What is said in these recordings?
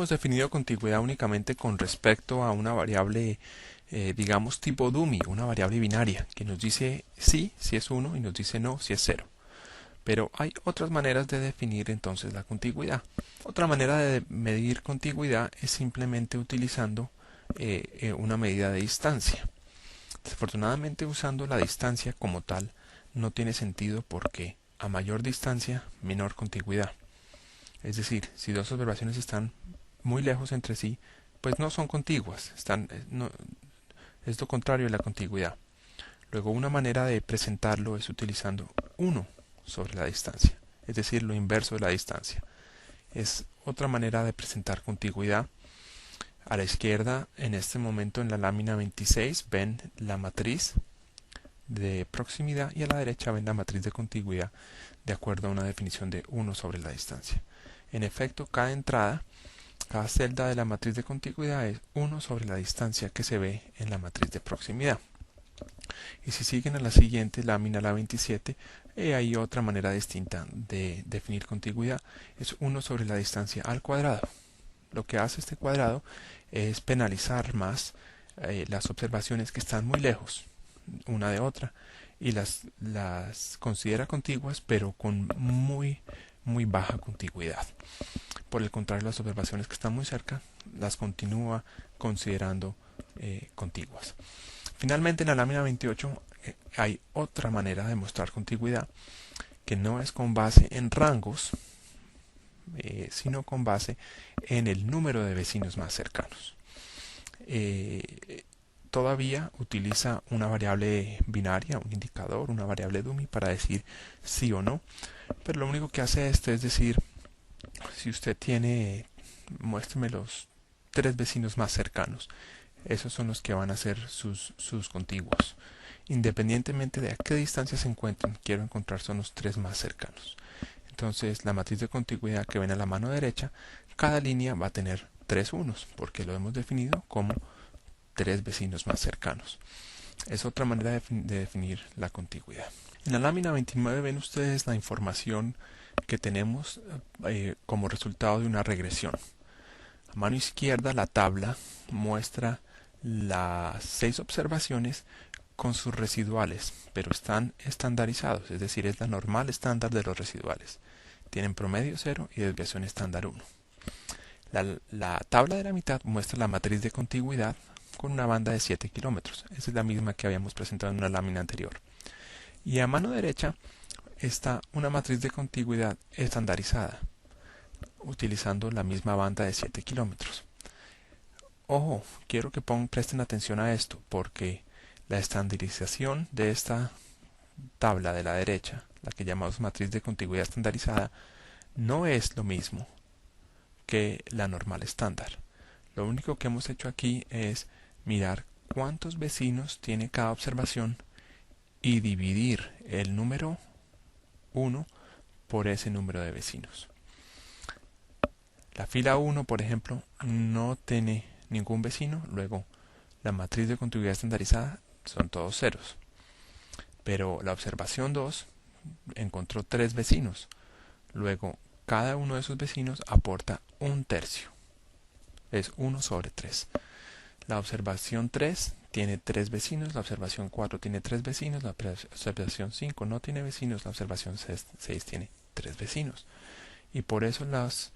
hemos definido contigüidad únicamente con respecto a una variable, digamos, tipo dummy, una variable binaria, que nos dice sí si es 1 y nos dice no si es 0. Pero hay otras maneras de definir entonces la contigüidad. Otra manera de medir contigüidad es simplemente utilizando una medida de distancia. Desafortunadamente, usando la distancia como tal no tiene sentido porque a mayor distancia, menor contigüidad. Es decir, si dos observaciones están muy lejos entre sí, pues no son contiguas, es lo contrario de la contigüidad. Luego, una manera de presentarlo es utilizando 1 sobre la distancia, es decir, lo inverso de la distancia. Es otra manera de presentar contigüidad. A la izquierda, en este momento en la lámina 26, ven la matriz de proximidad y a la derecha ven la matriz de contigüidad de acuerdo a una definición de 1 sobre la distancia. En efecto, cada celda de la matriz de contigüidad es 1 sobre la distancia que se ve en la matriz de proximidad. Y si siguen a la siguiente lámina, la 27, hay otra manera distinta de definir contigüidad. Es 1 sobre la distancia al cuadrado. Lo que hace este cuadrado es penalizar más las observaciones que están muy lejos una de otra y las considera contiguas pero con muy baja contigüidad. Por el contrario, las observaciones que están muy cerca las continúa considerando contiguas. Finalmente, en la lámina 28 hay otra manera de mostrar contigüidad que no es con base en rangos, sino con base en el número de vecinos más cercanos. Todavía utiliza una variable binaria, un indicador, una variable dummy para decir sí o no, pero lo único que hace esto es decir, si usted tiene, muéstreme los 3 vecinos más cercanos, esos son los que van a ser sus contiguos. Independientemente de a qué distancia se encuentren, quiero encontrar son los 3 más cercanos. Entonces, la matriz de contigüidad que ven a la mano derecha, cada línea va a tener 3 unos, porque lo hemos definido como 3 vecinos más cercanos. Es otra manera de definir la contigüidad. En la lámina 29 ven ustedes la información que tenemos como resultado de una regresión. A mano izquierda la tabla muestra las 6 observaciones con sus residuales, pero están estandarizados, es decir, es la normal estándar de los residuales. Tienen promedio 0 y desviación estándar 1. La tabla de la mitad muestra la matriz de contigüidad con una banda de 7 kilómetros. Esa es la misma que habíamos presentado en una lámina anterior. Y a mano derecha está una matriz de contigüidad estandarizada, utilizando la misma banda de 7 kilómetros. Ojo, quiero que presten atención a esto, porque la estandarización de esta tabla de la derecha, la que llamamos matriz de contigüidad estandarizada, no es lo mismo que la normal estándar. Lo único que hemos hecho aquí es mirar cuántos vecinos tiene cada observación y dividir el número 1 por ese número de vecinos. La fila 1, por ejemplo, no tiene ningún vecino, luego la matriz de contigüidad estandarizada son todos ceros. Pero la observación 2 encontró 3 vecinos, luego cada uno de esos vecinos aporta un tercio, es 1 sobre 3. La observación 3 tiene 3 vecinos, la observación 4 tiene 3 vecinos, la observación 5 no tiene vecinos, la observación 6 tiene 3 vecinos. Y por eso las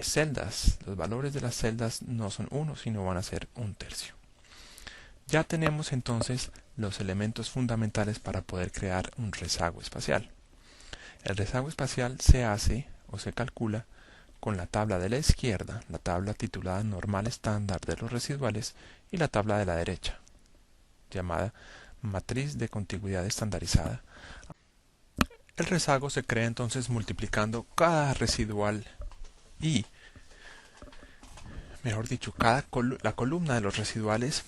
celdas, los valores de las celdas no son 1, sino van a ser un tercio. Ya tenemos entonces los elementos fundamentales para poder crear un rezago espacial. El rezago espacial se hace o se calcula con la tabla de la izquierda, la tabla titulada normal estándar de los residuales, y la tabla de la derecha, llamada matriz de contigüidad estandarizada. El rezago se crea entonces multiplicando cada residual y, mejor dicho, la columna de los residuales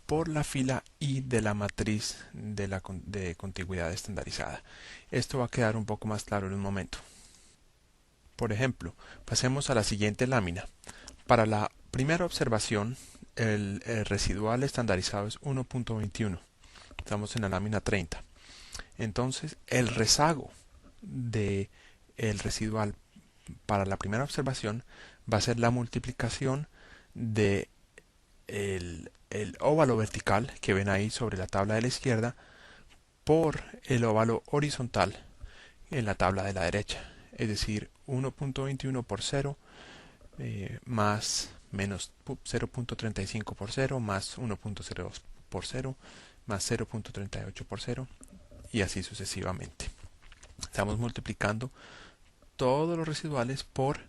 por la fila I de la matriz de contigüidad estandarizada. Esto va a quedar un poco más claro en un momento. Por ejemplo, pasemos a la siguiente lámina. Para la primera observación, el residual estandarizado es 1.21. Estamos en la lámina 30. Entonces, el rezago del residual para la primera observación va a ser la multiplicación de el óvalo vertical que ven ahí sobre la tabla de la izquierda por el óvalo horizontal en la tabla de la derecha. Es decir, 1.21 por 0 más menos 0.35 por 0 más 1.02 por 0 más 0.38 por 0 y así sucesivamente. Estamos multiplicando todos los residuales por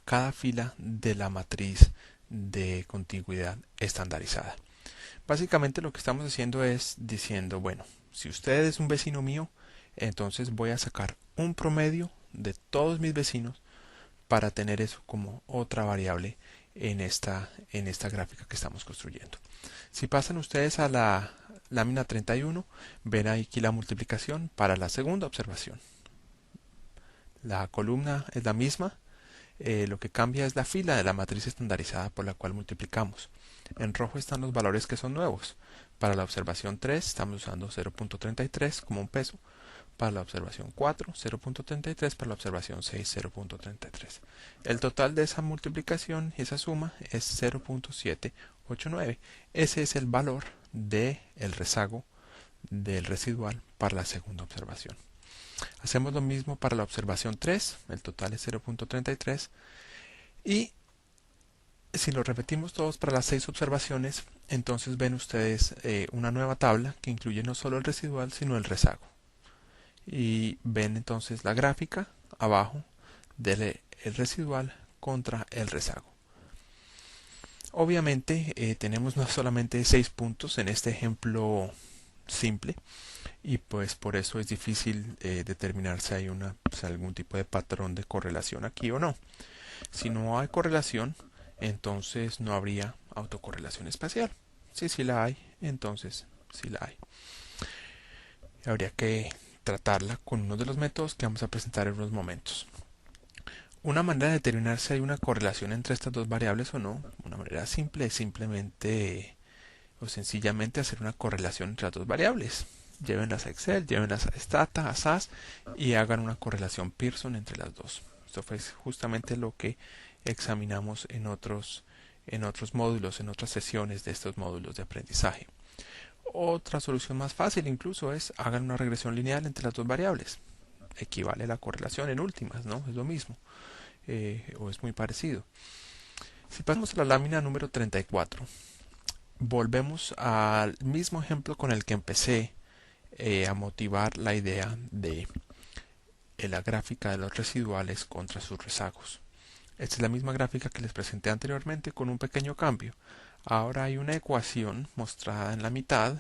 cada fila de la matriz de contigüidad estandarizada. Básicamente lo que estamos haciendo es diciendo, bueno, si usted es un vecino mío, entonces voy a sacar un promedio de todos mis vecinos para tener eso como otra variable en esta gráfica que estamos construyendo. Si pasan ustedes a la lámina 31, ven aquí la multiplicación para la segunda observación. La columna es la misma, lo que cambia es la fila de la matriz estandarizada por la cual multiplicamos. En rojo están los valores que son nuevos. Para la observación 3 estamos usando 0.33 como un peso. Para la observación 4, 0.33. Para la observación 6, 0.33. El total de esa multiplicación y esa suma es 0.789. Ese es el valor del rezago del residual para la segunda observación. Hacemos lo mismo para la observación 3, el total es 0.33 y si lo repetimos todos para las 6 observaciones, entonces ven ustedes una nueva tabla que incluye no solo el residual sino el rezago. Y ven entonces la gráfica abajo del residual contra el rezago. Obviamente tenemos no solamente 6 puntos en este ejemplo simple, y pues por eso es difícil determinar si hay algún tipo de patrón de correlación aquí o no. Si no hay correlación, entonces no habría autocorrelación espacial. Si sí la hay, entonces sí la hay. Habría que tratarla con uno de los métodos que vamos a presentar en unos momentos. Una manera de determinar si hay una correlación entre estas dos variables o no, una manera simple es simplemente o sencillamente hacer una correlación entre las dos variables. Llévenlas a Excel, llévenlas a Stata, a SAS y hagan una correlación Pearson entre las dos. Esto fue justamente lo que examinamos en otros módulos, en otras sesiones de estos módulos de aprendizaje. Otra solución más fácil incluso es hagan una regresión lineal entre las dos variables. Equivale a la correlación en últimas, ¿no? Es lo mismo, o es muy parecido. Si pasamos a la lámina número 34, volvemos al mismo ejemplo con el que empecé a motivar la idea de la gráfica de los residuales contra sus rezagos. Esta es la misma gráfica que les presenté anteriormente con un pequeño cambio. Ahora hay una ecuación mostrada en la mitad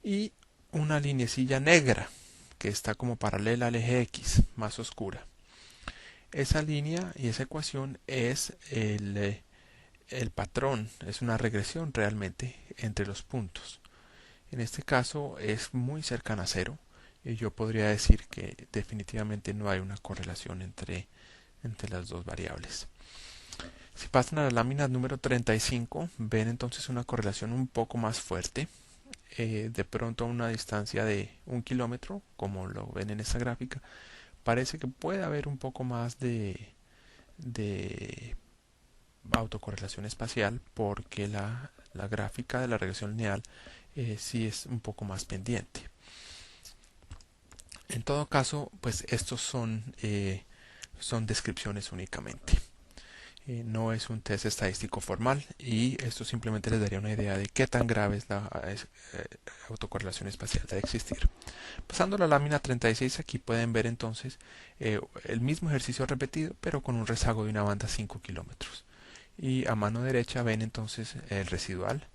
y una linecilla negra que está como paralela al eje X, más oscura. Esa línea y esa ecuación es el patrón, es una regresión realmente entre los puntos. En este caso es muy cercana a cero y yo podría decir que definitivamente no hay una correlación entre las dos variables. Si pasan a la lámina número 35, ven entonces una correlación un poco más fuerte. De pronto a una distancia de 1 kilómetro, como lo ven en esta gráfica, parece que puede haber un poco más de autocorrelación espacial porque la gráfica de la regresión lineal sí es un poco más pendiente. En todo caso, pues estos son descripciones únicamente. No es un test estadístico formal y esto simplemente les daría una idea de qué tan grave es la autocorrelación espacial de existir. Pasando a la lámina 36, aquí pueden ver entonces el mismo ejercicio repetido pero con un rezago de una banda 5 kilómetros. Y a mano derecha ven entonces el residual,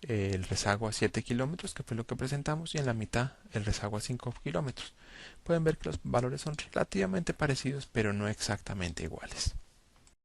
el rezago a 7 kilómetros, que fue lo que presentamos, y en la mitad el rezago a 5 kilómetros. Pueden ver que los valores son relativamente parecidos, pero no exactamente iguales.